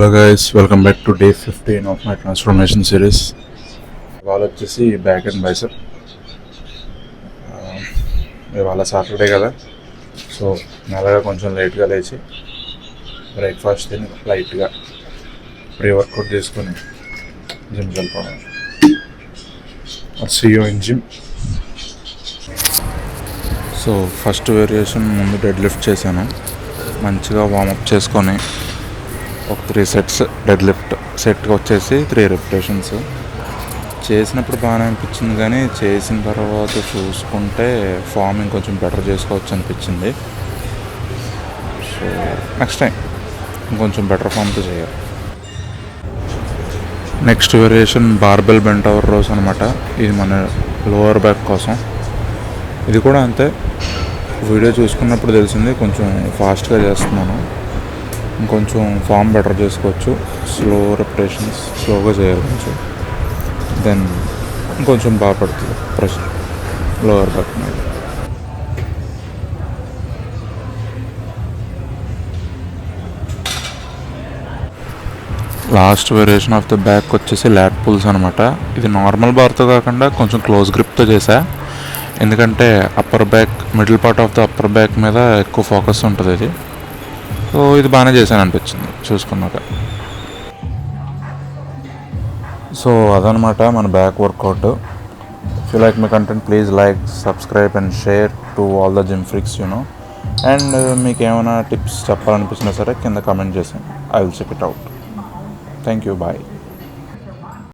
Hello guys, welcome back to day 15 of my transformation series. ఇవాళ వచ్చేసి back and bicep. ఇవాళ Saturday కదా, so మెల్లగా కొంచెం లేట్గా లేచి బ్రేక్ఫాస్ట్ తిని లైట్గా ప్రీ వర్కౌట్ చేసుకొని జిమ్కి వెళ్ళిపోవడం. See you in gym. So first variation ముందు డెడ్ లిఫ్ట్ చేశాను. మంచిగా వార్మప్ చేసుకొని ఒక 3 సెట్స్ డెడ్ లిఫ్ట్. సెట్కి వచ్చేసి 3 రెపిటేషన్స్. చేసినప్పుడు బాగానే అనిపించింది, కానీ చేసిన తర్వాత చూసుకుంటే ఫామ్ ఇంకొంచెం బెటర్ చేసుకోవచ్చు అనిపించింది. సో నెక్స్ట్ టైం ఇంకొంచెం బెటర్ ఫామ్తో చేయాలి. Next variation barbell bent over rows అనమాట. ఇది మన లోవర్ బ్యాక్ కోసం. ఇది కూడా అంతే, వీడియో చూసుకున్నప్పుడు తెలిసింది, కొంచెం ఫాస్ట్గా చేస్తున్నాను. ఇంకొంచెం ఫామ్ బెటర్ చేసుకోవచ్చు. స్లో రెపిటేషన్స్, స్లోగా చేయాలి కొంచెం. దెన్ ఇంకొంచెం బాగా పడుతుంది ప్రెషర్ లోవర్ బ్యాక్ మీద. Last variation of the back వచ్చేసి ల్యాట్ పుల్స్ అనమాట. ఇది నార్మల్ బార్తో కాకుండా కొంచెం క్లోజ్ గ్రిప్తో చేసా, ఎందుకంటే upper back, middle part of the upper back మీద ఎక్కువ ఫోకస్ ఉంటుంది ఇది. సో ఇది బాగానే చేశాను అనిపించింది చూసుకున్నాక. సో అదనమాట మన back workout. If you like my content, please like, subscribe and share to all the gym freaks you know. And మీకు ఏమైనా టిప్స్ చెప్పాలనిపించినా సరే కింద కమెంట్ చేసాను. I will check it out. Thank you, bye.